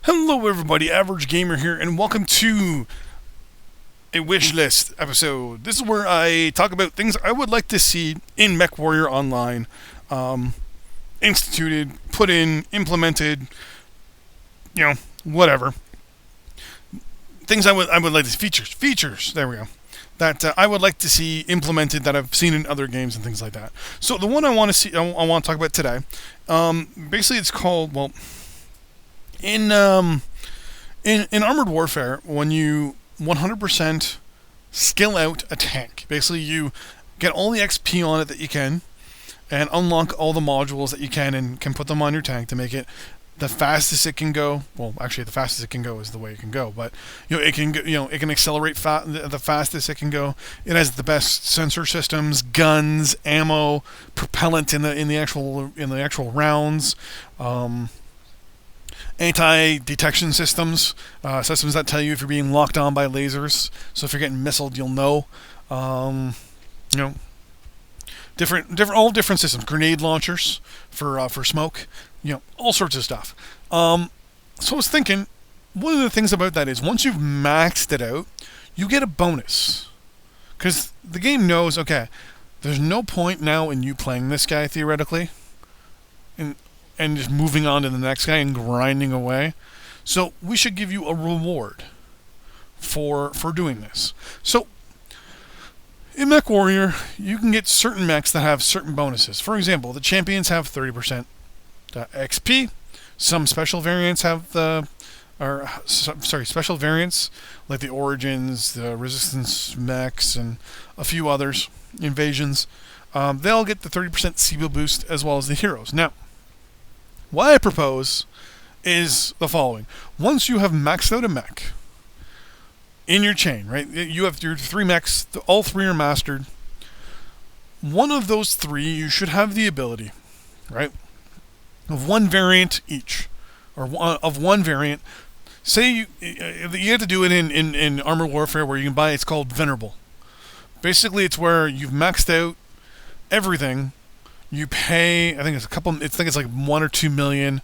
Hello everybody, Average Gamer here, and welcome to a wish list episode. This is where I talk about things I would like to see in MechWarrior Online, instituted, put in, implemented, whatever. Things I would like to see, features, there we go, that I would like to see implemented that I've seen in other games and things like that. So the one I want to see, I want to talk about today, basically it's called, in Armored Warfare, when you 100% skill out a tank, basically you get all the XP on it that you can, and unlock all the modules that you can, and can put them on your tank to make it the fastest it can go. Well, actually, the fastest it can go is the way it can go, but it can it can accelerate the fastest it can go. It has the best sensor systems, guns, ammo, propellant in the actual rounds. Anti-detection systems, systems that tell you if you're being locked on by lasers. So if you're getting missiled, you'll know. All different systems. Grenade launchers for smoke. All sorts of stuff. So I was thinking, one of the things about that is once you've maxed it out, you get a bonus, because the game knows, okay, there's no point now in you playing this guy theoretically, and just moving on to the next guy and grinding away. So we should give you a reward for doing this. So in MechWarrior, you can get certain mechs that have certain bonuses. For example, the champions have 30% XP. Some special variants have special variants like the Origins, the Resistance mechs, and a few others, Invasions. They'll get the 30% CBO boost as well as the heroes. Now, what I propose is the following. Once you have maxed out a mech in your chain, right? You have your 3 mechs, all 3 are mastered. One of those 3, you should have the ability, right, of one variant each, or of one variant. Say you have to do it in Armored Warfare, where you can buy, it's called Venerable. Basically, it's where you've maxed out everything. You pay, I think it's like 1 or 2 million,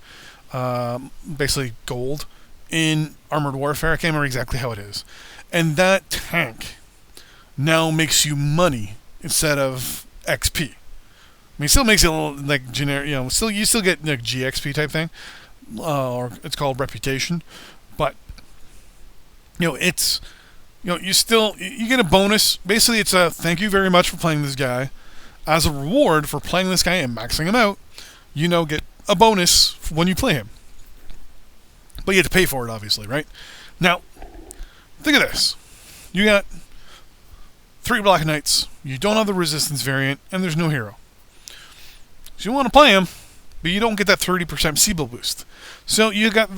basically gold, in Armored Warfare. I can't remember exactly how it is. And that tank now makes you money instead of XP. I mean, it still makes it a little like generic, you still get like GXP type thing, or it's called reputation, but it's you get a bonus. Basically, it's a thank you very much for playing this guy. As a reward for playing this guy and maxing him out, get a bonus when you play him. But you have to pay for it, obviously, right? Now, think of this. You got 3 Black Knights, you don't have the Resistance variant, and there's no hero. So you want to play him, but you don't get that 30% CBO boost. So you got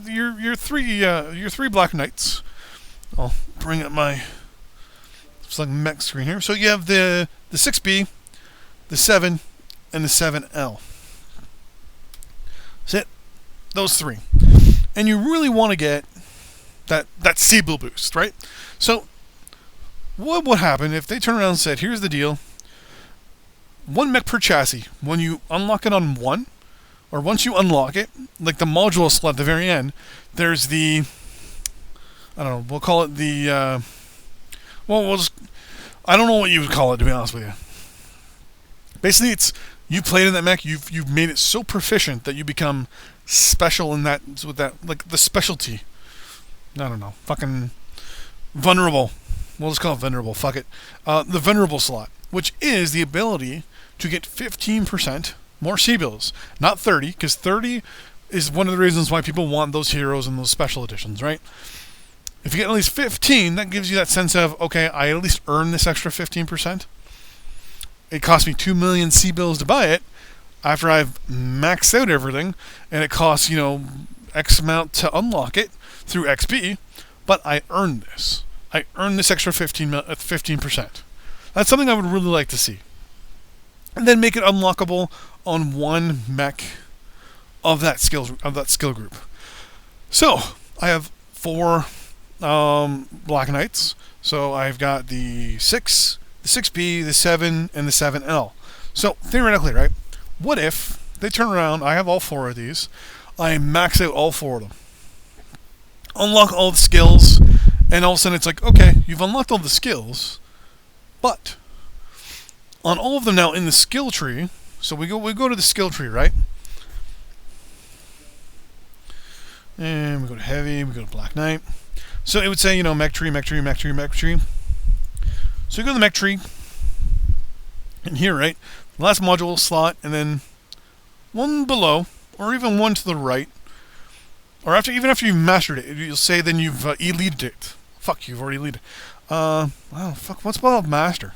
your three Black Knights. I'll bring up my mech screen here. So you have the 6B, the 7, and the 7L. That's it. Those 3. And you really want to get that CBO boost, right? So what would happen if they turn around and said, here's the deal. 1 mech per chassis. When you unlock it on 1, or once you unlock it, like the module slot at the very end, there's the, I don't know, we'll call it the, I don't know what you would call it, to be honest with you. Basically, it's you played in that mech, you've made it so proficient that you become special in that, with that, like the specialty. I don't know, fucking Venerable. We'll just call it Venerable. Fuck it. The Venerable slot, which is the ability to get 15% more CBILs, not 30, because 30 is one of the reasons why people want those heroes and those special editions, right? If you get at least 15, that gives you that sense of, okay, I at least earned this extra 15%. It cost me 2 million CBILs to buy it after I've maxed out everything, and it costs, X amount to unlock it through XP, but I earned this. I earned this extra 15%. That's something I would really like to see. And then make it unlockable on 1 mech of that skill group. So I have 4 Black Knights. So I've got the 6, the 6B, the 7, and the 7L. So theoretically, right? What if they turn around? I have all 4 of these. I max out all 4 of them. unlock all the skills, and all of a sudden it's like, okay, you've unlocked all the skills, but on all of them now in the skill tree, so we go to the skill tree, right? And we go to heavy, we go to Black Knight. So it would say, mech tree, mech tree, mech tree, mech tree. So you go to the mech tree, and here, right, last module slot, and then one below, or even one to the right, or even after you've mastered it, you'll say then you've elited it. Fuck, you've already elited. Fuck, what's called master?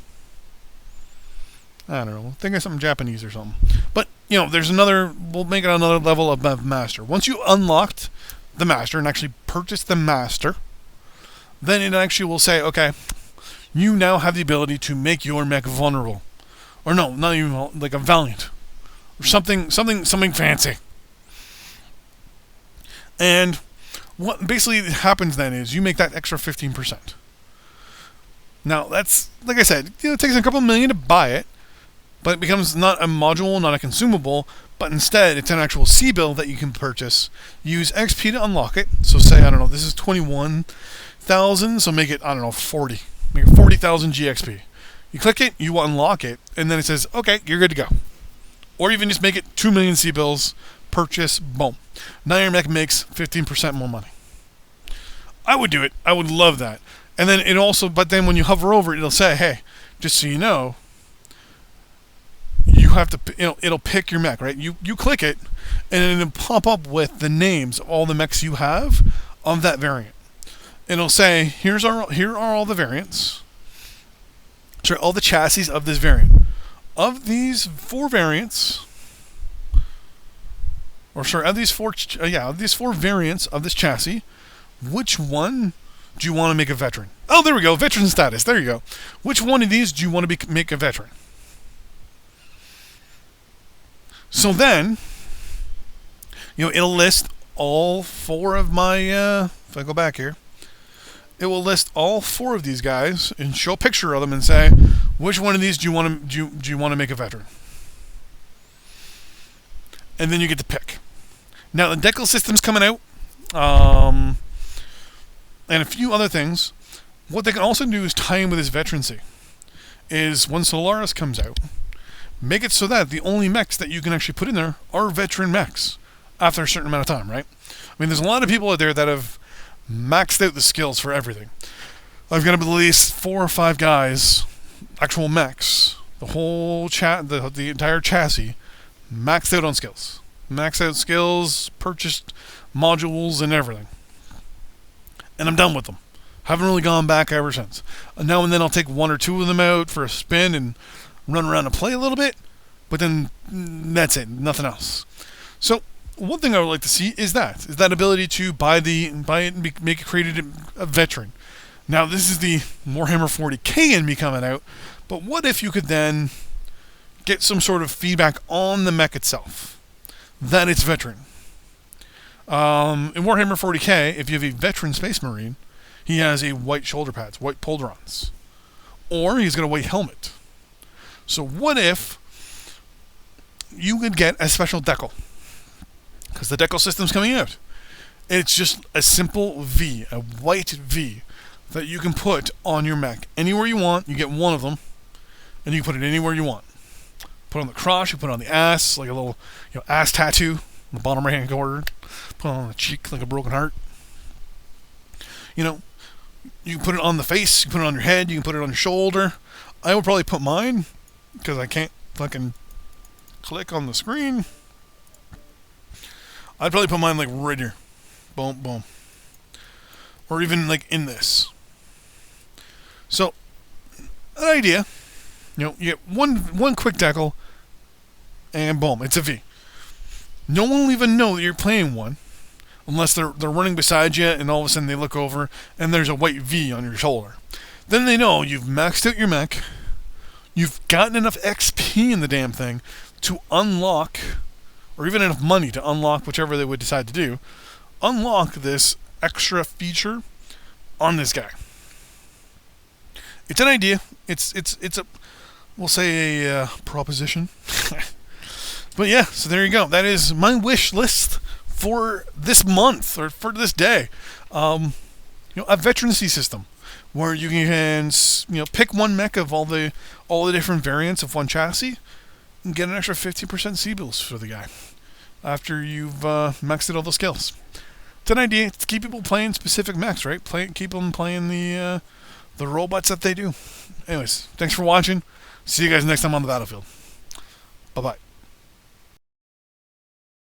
I don't know. Think of something Japanese or something. But, there's another, we'll make it another level above master. Once you unlocked the master and actually purchased the master, then it actually will say, okay, you now have the ability to make your mech vulnerable. Or no, not even like a valiant. Or something fancy. And what basically happens then is you make that extra 15%. Now, that's, like I said, it takes a couple million to buy it, but it becomes not a module, not a consumable, but instead it's an actual C-bill that you can purchase. Use XP to unlock it. So say, I don't know, this is 21,000, so make it, I don't know, 40. Make it 40,000 GXP. You click it, you unlock it, and then it says, okay, you're good to go. Or even just make it 2 million C-bills, purchase, boom. Now your mech makes 15% more money. I would do it. I would love that. And then it also, but then when you hover over it, it'll say, hey, just so you know, you have to, it'll pick your mech, right? You click it, and it'll pop up with the names of all the mechs you have of that variant. And it'll say, here are all the variants. Sorry, all the chassis of this variant. Of these 4 variants, of these 4 variants of this chassis, which one do you want to make a veteran? Oh, there we go, veteran status. There you go. Which one of these do you want to make a veteran? So then, it'll list all 4 of my. If I go back here, it will list all 4 of these guys and show a picture of them and say, which one of these do you want to make a veteran? And then you get to pick. Now the decal system's coming out, and a few other things. What they can also do is tie in with this veterancy. Is when Solaris comes out, make it so that the only mechs that you can actually put in there are veteran mechs after a certain amount of time, right? I mean, there's a lot of people out there that have maxed out the skills for everything. I've got at least 4 or 5 guys, actual mechs, the whole the entire chassis, maxed out on skills. Maxed out skills, purchased modules and everything. And I'm done with them. Haven't really gone back ever since. Now and then I'll take 1 or 2 of them out for a spin and run around and play a little bit, but then that's it, nothing else. So one thing I would like to see is that ability to buy it and make it created a veteran. Now this is the Warhammer 40k in me coming out, but what if you could then get some sort of feedback on the mech itself that it's veteran? In Warhammer 40k, if you have a veteran Space Marine, he has a white shoulder pads, white poldrons, or he's got a white helmet. So what if you could get a special decal? Because the decal system's coming out. It's just a simple V, a white V, that you can put on your mech. Anywhere you want, you get one of them, and you can put it anywhere you want. Put it on the crotch, you put it on the ass, like a little ass tattoo, on the bottom right hand corner. Put it on the cheek like a broken heart. You can put it on the face, you can put it on your head, you can put it on your shoulder. I would probably put mine, because I can't fucking click on the screen. I'd probably put mine like right here. Boom, boom. Or even like in this. So, an idea. You get one quick decal, and boom, it's a V. No one will even know that you're playing one, unless they're running beside you, and all of a sudden they look over, and there's a white V on your shoulder. Then they know you've maxed out your mech, you've gotten enough XP in the damn thing to unlock, or even enough money to unlock whichever they would decide to do, unlock this extra feature on this guy. It's an idea. It's a, we'll say a proposition. But yeah, so there you go. That is my wish list for this month, or for this day. A veterancy system where you can pick one mech of all the different variants of one chassis and get an extra 50% C boost for the guy after you've maxed all the skills. It's an idea to keep people playing specific mechs, right? Keep them playing the robots that they do. Anyways, thanks for watching. See you guys next time on the battlefield. Bye bye.